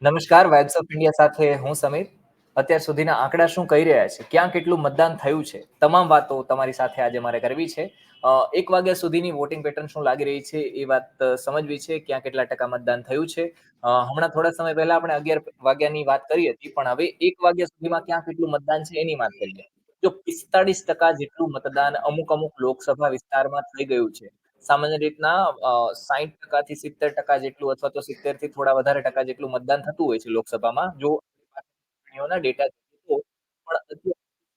નમસ્કાર, vibes of India સાથે હું સમીર. અત્યાર સુધીના આંકડા શું કહી રહ્યા છે? ક્યાં કેટલું મતદાન થયું છે? તમામ વાતો તમારી સાથે આજે મારે કરવી છે. 1 વાગ્યા સુધીની વોટિંગ પેટર્ન શું લાગી રહી છે, એ વાત સમજવી છે. ક્યાં કેટલા ટકા મતદાન થયું છે? હમણાં થોડા સમય પહેલા આપણે 11 વાગ્યાની વાત કરી હતી, પણ હવે 1 વાગ્યા સુધીમાં ક્યાં કેટલું મતદાન છે એની વાત કરીએ. જો 45% જેટલું મતદાન અમુક લોકસભા વિસ્તારમાં થઈ ગયું છે. સામાન્ય રીતના 60% થી 70% જેટલું અથવા તો 70 થી થોડા વધારે ટકા જેટલું મતદાન થતું હોય છે લોકસભામાં. જો ચૂંટણીઓના ડેટા જોઈએ તો, પણ અત્યારે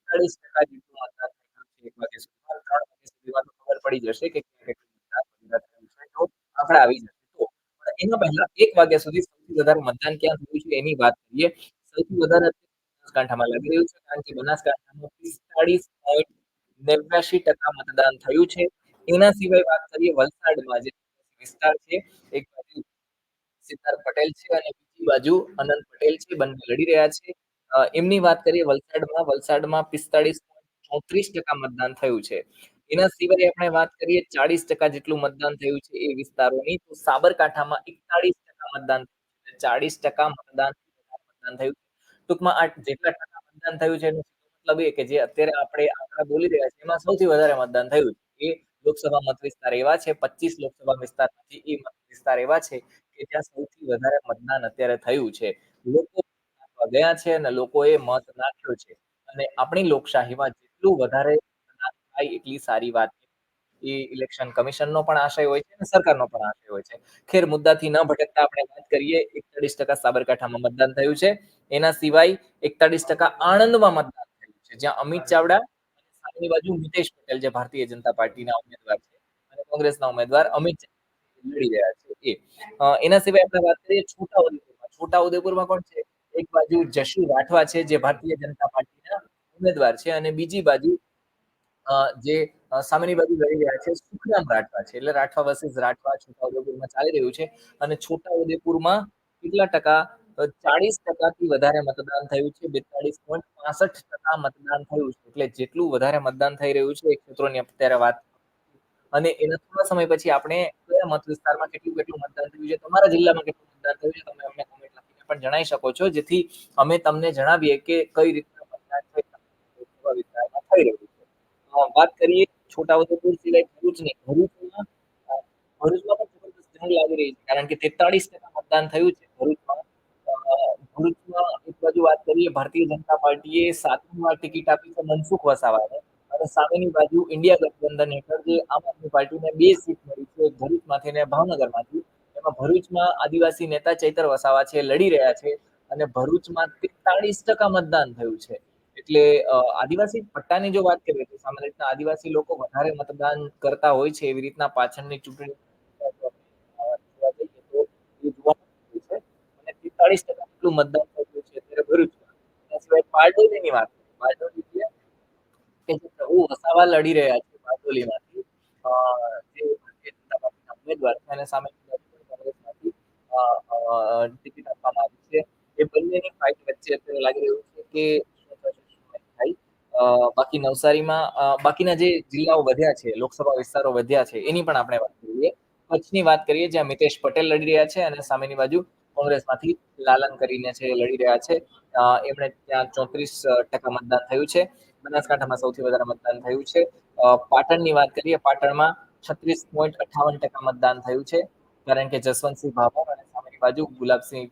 45% જેટલું મતદાન થઈ ગયું છે 1 વાગ્યા સુધીમાં. 3 વાગ્યા સુધીમાં તો ખબર પડી જશે કે કેટલું મતદાન થયું છે. જો આંકડા આવી જશે તો. પણ એના પહેલા 1 વાગ્યા સુધી સૌથી વધારે મતદાન ક્યાં થયું છે એની વાત કરીએ. સૌથી વધારે બનાસકાંઠામાં લાગી રહ્યું છે, કારણ કે બનાસકાંઠામાં 45.89% મતદાન થયું છે. એના સિવાય વાત કરીએ વલસાડમાં જે વિસ્તાર છે, એક બાજુ સિદ્ધાર્થ પટેલ છે અને બીજી બાજુ અનંત પટેલ છે, બંને લડી રહ્યા છે. એમની વાત કરીએ વલસાડમાં 45.34% મતદાન થયું છે. એના સિવાય આપણે વાત કરીએ 40% જેટલું મતદાન થયું છે એ વિસ્તારોની, તો સાબરકાંઠામાં 41% મતદાન થયું છે. 40% મતદાનથી વધારે મતદાન થયું છે. ટૂંકમાં આ જેટલા ટકા મતદાન થયું છે એનો સીધો મતલબ એ કે જે અત્યારે આપણે આંકડા બોલી રહ્યા છીએ એમાં સૌથી વધારે મતદાન થયું છે. એ લોકસભા મત વિસ્તાર એવા છે, 25 લોકસભા વિસ્તારમાંથી એ મત વિસ્તાર એવા છે કે જ્યાં સૌથી વધારે મતદાન અત્યારે થયું છે. લોકો નાખવા ગયા છે અને લોકોએ મત નાખ્યો છે. અને આપણી લોકશાહીમાં જેટલું વધારે મતદાન થાય એટલી સારી વાત છે. એ ઇલેક્શન કમિશનનો પણ આશય હોય છે અને સરકારનો પણ આશય હોય છે. ખેર મુદ્દાથી ન ભટકતા આપણે વાત કરીએ. 41% સાબરકાંઠામાં મતદાન થયું છે. એના સિવાય 41% આણંદમાં મતદાન થયું છે, જ્યાં અમિત ચાવડા અને સામેની બાજુ મિતેશ પટેલ, જે ભારતીય જનતા પાર્ટીના ઉમેદવાર છે, અને કોંગ્રેસના ઉમેદવાર અમિત લડી રહ્યા છે એ. એના સિવાય આપણે વાત કરીએ છોટાઉદેપુરમાં. છોટાઉદેપુરમાં કોણ છે? એક બાજુ જશુ રાઠવા છે, જે ભારતીય જનતા પાર્ટીના ઉમેદવાર છે, અને બીજી બાજુ જે સામેની બાજુ લડી રહ્યા છે સુખરામ રાઠવા છે. એટલે રાઠવા વર્સિસ રાઠવા છોટાઉદેપુરમાં ચાલી રહ્યું છે. અને છોટાઉદેપુરમાં કેટલા ટકા? 40% થી વધારે મતદાન થયું છે. 42.65% મતદાન થયું છે. એટલે જેટલું વધારે મતદાન થઈ રહ્યું છે એ ક્ષેત્રોની અત્યારે વાત. અને એના થોડા સમય પછી આપણે કયા મત વિસ્તારમાં કેટલું મતદાન થયું છે, તમારા જિલ્લામાં કેટલું મતદાન થયું છે, તમે અમને કોમેન્ટ લખીને પણ જણાવી શકો છો, જેથી અમે તમને જણાવીએ કે કઈ રીતના મતદાન છે લોકસભા વિસ્તારમાં થઈ રહ્યું છે. વાત કરીએ છોટાઉદેપુર સિવાય ભરૂચમાં પણ જબરદસ્ત જંગ લાગી રહી છે, કારણ કે 43% મતદાન થયું છે ભરૂચમાં. ભરૂચમાં એક બાજુ વાત કરીએ, ભારતીય જનતા પાર્ટીએ 7મી વાર ટિકિટ આપી છે મનસુખ વસાવાને, અને સામેની બાજુ ઇન્ડિયા ગઠબંધન હેઠળ જે આમ આદમી પાર્ટીને 2 સીટ મળી છે, ભરૂચમાંથી અને ભાવનગરમાંથી. એમાં ભરૂચમાં આદિવાસી નેતા ચૈતર વસાવા છે, લડી રહ્યા છે, અને ભરૂચમાં 43% મતદાન થયું છે. એટલે આદિવાસી પટ્ટાની જો વાત કરીએ તો સામાન્ય રીતના આદિવાસી લોકો વધારે મતદાન કરતા હોય છે. એવી રીતના પાછળની ચૂંટણી જોવા જઈએ તો એ જોવા મળતું હોય છે. અને 43% જેટલું મતદાન થયું છે અત્યારે ભરૂચમાં. એના સિવાય બારડોલીની વાત કરીએ. બારડોલી કે જે પ્રભુ વસાવા લડી રહ્યા છે બારડોલીમાંથી. જે ભારતીય જનતા પાર્ટીના ઉમેદવાર છે, અને સામે કોંગ્રેસમાંથી અ અ ટિકિટ આપવામાં આવી છે. એ બંનેની ફાઇટ વચ્ચે અત્યારે લાગી રહ્યું છે કે શું થશે, શું નહીં થાય. બાકી નવસારીમાં બાકીના જે જિલ્લાઓ વધ્યા છે, લોકસભા વિસ્તારો વધ્યા છે, એની પણ આપણે વાત કરીએ. કચ્છની વાત કરીએ, જ્યાં મિતેશ પટેલ લડી રહ્યા છે, અને સામેની બાજુ કોંગ્રેસમાંથી લાલન કરીને છે, લડી રહ્યા છે. એમણે ત્યાં 34% મતદાન થયું છે. બનાસકાંઠામાં સૌથી વધારે મતદાન થયું છે. પાટણની વાત કરીએ, પાટણમાં 36.58% મતદાન થયું છે, કારણ કે જસવંતસિંહ ભાભોર અને સામેની બાજુ ગુલાબસિંહ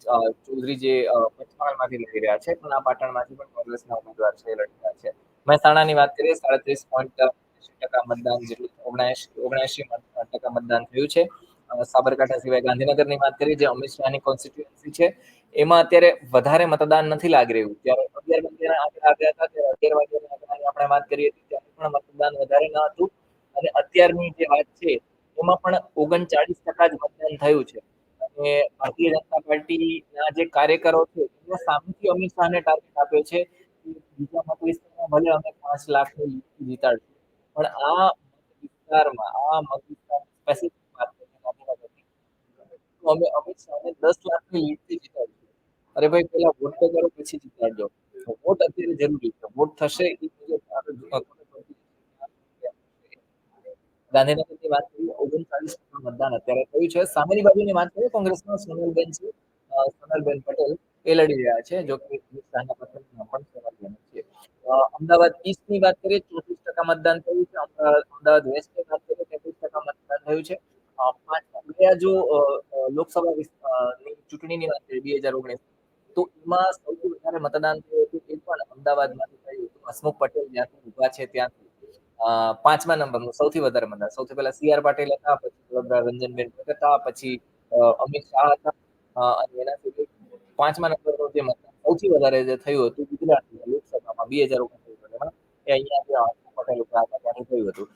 ચૌધરી જે પંચમહાલમાંથી લડી રહ્યા છે, પણ આ પાટણમાંથી પણ કોંગ્રેસના ઉમેદવાર છે, એ લડી રહ્યા છે. મહેસાણાની વાત કરીએ, 37.80% મતદાન જેટલું 79% મતદાન થયું છે. સાબરકાંઠા સિવાય ગાંધીનગરની વાત કરીએ, જે અમિત શાહની કોન્સ્ટિટ્યુએન્સી છે, એમાં અત્યારે વધારે મતદાન નથી લાગી રહ્યું. ત્યારે 11 વાગ્યાના આંકડા આવ્યા હતા, ત્યારે 11 વાગ્યાના આંકડાની આપણે વાત કરીએ તો ત્યારે પણ મતદાન વધારે ન હતું. અને અત્યારની જે વાત છે એમાં પણ 39% જ મતદાન થયું છે. અને ભારતીય જનતા પાર્ટીના જે કાર્યકરો છે એમને સામેથી અમિત શાહને ટાર્ગેટ આપ્યો છે કે બીજા મત વિસ્તારમાં ભલે અમે 5 લાખની લીડથી જીતાડશું, પણ આ મત વિસ્તારમાં સ્પેસિફિક વાત કરીએ ગાંધીનગરની, તો અમે અમિત શાહને 10 લાખની લીડથી જીતાડીશું. અરે ભાઈ, પહેલા વોટ તો કરો પછી જીતાડજો. વોટ અત્યારે જરૂરી છે. વોટ થશે એ મુજબ આગળ ખબર પડતી જશે. ગાંધીનગરની વાત કરીએ, 39% મતદાન અત્યારે થયું છે. સામેની બાજુની વાત કરીએ, કોંગ્રેસમાં સોનલબેન છે, સોનલબેન પટેલ એ લડી રહ્યા છે. જો કે અમિત શાહના પત્નીનું નામ પણ સોનલબેન જ છે. અમદાવાદ ઈસ્ટની વાત કરીએ 34% મતદાન થયું છે. અમદાવાદ વેસ્ટની વાત કરીએ 33% મતદાન થયું છે. 5 ગયા જો લોકસભા ની ચૂંટણીની વાત કરીએ 2019 તો એમાં સૌથી વધારે મતદાન થયું હતું એ પણ અમદાવાદમાંથી થયું હતું. હસમુખ પટેલ જ્યાંથી ઊભા છે ત્યાંથી 5મા નંબરનું સૌથી વધારે મતદાન. સૌથી પહેલા સી.આર. પાટીલ હતા, પછી રંજનબેન ભગત હતા, પછી અમિત શાહ હતા અને એનાથી 5મા નંબરનું જે મતદાન સૌથી વધારે જે થયું હતું ગુજરાતની લોકસભામાં 2069 માં એ અહીંયા જે હસમુખ પટેલ ઊભા હતા ત્યાંથી થયું હતું.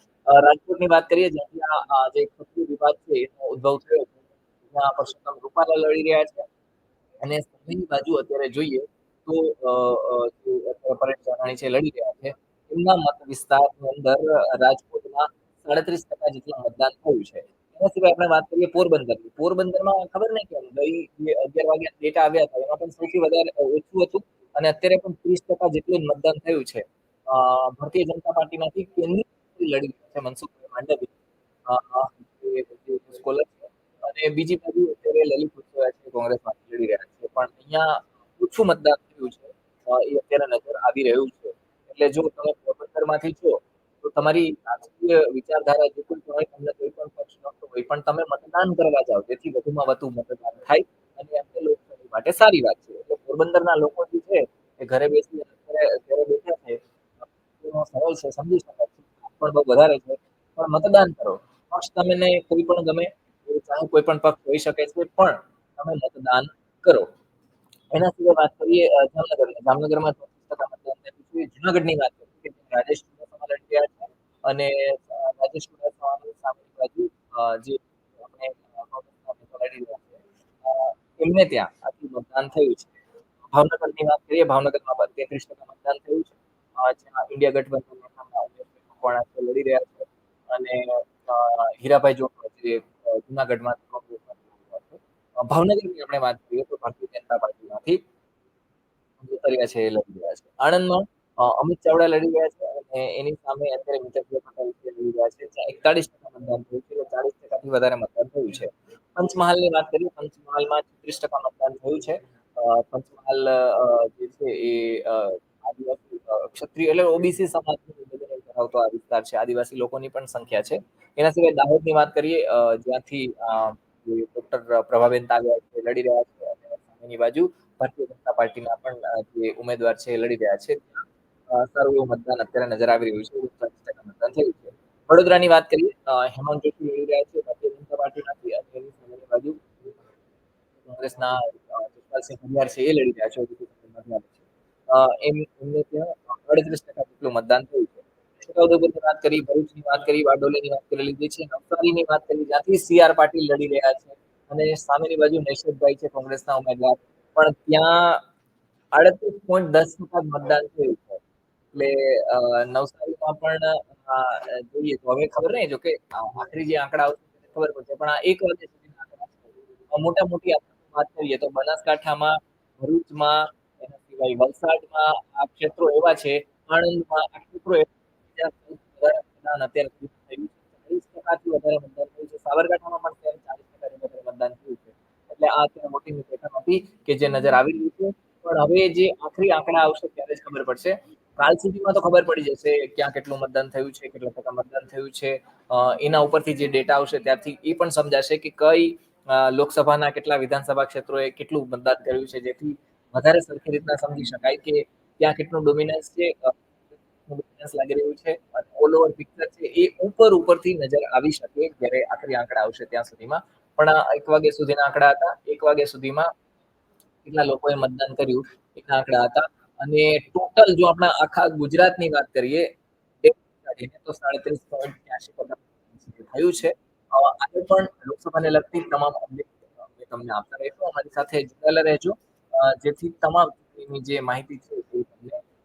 રાજકોટની વાત કરીએ જ્યાંથી આ જે ખત્રી વિવાદ છે એનો ઉદ્ભવ થયો છે. ત્યાં પરસોત્તમ રૂપાલા લડી રહ્યા છે. અને સામેની બાજુ અત્યારે જોઈએ તો અ અ જે અત્યારે પરેશ ધાનાણી છે લડી રહ્યા છે. એમના મત વિસ્તારની અંદર રાજકોટમાં 37% જેટલું મતદાન થયું છે. એના સિવાય આપણે વાત કરીએ પોરબંદરની. પોરબંદરમાં ખબર નહીં કેમ ગઈ જે 11 વાગ્યા ડેટા આવ્યા હતા એમાં પણ સૌથી વધારે ઓછું હતું અને અત્યારે પણ 30% જેટલું જ મતદાન થયું છે. ભારતીય જનતા પાર્ટીમાંથી કેન્દ્રીય મંત્રી લડી રહ્યા છે મનસુખભાઈ માંડવિયા. જે સ્કોલર છે અને બીજી બાજુ અત્યારે લલિત વસોયા છે કોંગ્રેસમાંથી લડી રહ્યા છે. પણ અહીંયા ઓછું મતદાન થયું છે એ અત્યારે નજર આવી રહ્યું છે. એટલે જો તમે પોરબંદરમાંથી છો તો તમારી રાજકીય વિચારધારા જે કોઈ પણ હોય તમને કોઈ પણ પક્ષ ગમતો હોય પણ તમે મતદાન કરવા જાઓ જેથી વધુમાં વધુ મતદાન થાય અને એમને લોકશાહી માટે સારી વાત છે. એટલે પોરબંદરના લોકો જે છે એ ઘરે બેસી અત્યારે ઘરે બેઠા છે. એનો સરળ છે સમજી શકાય છે. પણ બહુ વધારે છે. પણ મતદાન કરો. પક્ષ તમને કોઈ પણ ગમે એ ચાહે કોઈ પણ પક્ષ હોઈ શકે છે પણ તમે મતદાન કરો. એના સિવાય વાત કરીએ જામનગરની. જામનગરમાં 34% મતદાન થયું છે. જુનાગઢની વાત કરીએ કે જ્યાં રાજેશ ચુડાસમા લડી રહ્યા છે અને રાજેશ ચુડાસમાની સામેની બાજુ જે આપણે કોંગ્રેસના નેતા લડી રહ્યા છે એમને ત્યાં આટલું મતદાન થયું છે. ભાવનગરની વાત કરીએ ભાવનગરમાં 33% મતદાન થયું છે. જ્યાં ઇન્ડિયા ગઠબંધન નેતાના ઉમેશભાઈ મકવાણા છે લડી રહ્યા છે અને હીરાભાઈ જોશી જે જુનાગઢમાંથી કોંગ્રેસમાંથી લડી રહ્યા છે. ભાવનગરની આપણે વાત કરીએ તો ભારતીય જનતા પાર્ટીમાંથી મોકર્યા છે એ લડી રહ્યા છે. આણંદમાં અમિત ચાવડા લડી રહ્યા છે અને એની સામે અત્યારે મિતેશભાઈ પટેલ જે લડી રહ્યા છે. જ્યાં 41% મતદાન થયું છે. એટલે 40%થી વધારે મતદાન થયું છે. પંચમહાલની વાત કરીએ પંચમહાલમાં 36% મતદાન થયું છે. પંચમહાલ જે છે એ આદિવાસી ક્ષત્રિય એટલે ઓબીસી સમાજનું નિવેદન ધરાવતો આ વિસ્તાર છે. આદિવાસી લોકોની પણ સંખ્યા છે. એના સિવાય દાહોદની વાત કરીએ જ્યાંથી જે ડોક્ટર પ્રભાબેન તાલિયા છે લડી રહ્યા છે અને સામેની બાજુ ભારતીય જનતા પાર્ટીના પણ જે ઉમેદવાર છે એ લડી રહ્યા છે. સારું એવું મતદાન અત્યારે નજર આવી રહ્યું છે. 40% મતદાન થયું છે. વડોદરાની વાત કરીએ હેમાંગ જોશી લડી રહ્યા છે ભારતીય જનતા પાર્ટીમાંથી અને એની સામેની બાજુ કોંગ્રેસના જસપાલસિંહ ભુમિયાર છે એ લડી રહ્યા છે. એમને ત્યાં 38% જેટલું મતદાન થયું છે. છોટાઉદેપુરની વાત કરી, ભરૂચની વાત કરી, બારડોલીની વાત કરી લીધી છે. નવસારીની વાત કરી જ્યાંથી સી.આર. પાટીલ લડી રહ્યા છે અને સામેની બાજુ નૈશદભાઈ છે કોંગ્રેસના ઉમેદવાર પણ ત્યાં 38.10% મતદાન થયું છે. એટલે નવસારીમાં પણ જોઈએ તો હવે ખબર નહીં જોકે આખરી જે આંકડા આવશે ત્યારે ખબર પડશે. પણ આ 1 વાગ્યા સુધીના આંકડા છે. મોટા-મોટી આપણે વાત કરીએ તો બનાસકાંઠામાં, ભરૂચમાં, એના સિવાય વલસાડમાં આ ક્ષેત્રો એવા છે, આણંદમાં આ ક્ષેત્રો એવા છે જ્યાં સૌથી વધારે મતદાન અત્યાર સુધીમાં થયું છે. 40%થી વધારે મતદાન થયું છે. સાબરકાંઠામાં પણ ત્યારે 40%થી વધારે મતદાન થયું છે. એટલે આ અત્યારે મોટી પેટર્ન હતી કે જે નજર આવી રહી છે. પણ હવે જે આખરી આંકડા આવશે ત્યારે જ ખબર પડશે. કાલ સુધીમાં તો ખબર પડી જશે ક્યાં કેટલું મતદાન થયું છે, કેટલા ટકા મતદાન થયું છે. એના ઉપરથી જે ડેટા આવશે ત્યારથી એ પણ સમજાશે કે કઈ લોકસભાના કેટલા વિધાનસભા ક્ષેત્રોએ કેટલું મતદાન કર્યું છે જેથી વધારે સરખી રીતના સમજી શકાય કે ત્યાં કેટલું ડોમિનન્સ છે, ડોમિનન્સ લાગી રહ્યું છે અને ઓલ ઓવર પિક્ચર છે એ ઉપરથી નજર આવી શકે જ્યારે આખરી આંકડા આવશે ત્યાં સુધીમાં. પણ 1 વાગ્યા સુધીના આંકડા હતા. 1 વાગ્યા સુધીમાં કેટલા લોકોએ મતદાન કર્યું એના આંકડા હતા અને ટોટલ જો આપણે આખા ગુજરાતની વાત કરીએ કાઢીને તો 37.83% થયું છે. આજે પણ લોકસભાને લગતી તમામ અપડેટ અમે તમને આપતા રહીશું. અમારી સાથે જોડાયેલા રહેજો જેથી તમામ એની જે માહિતી છે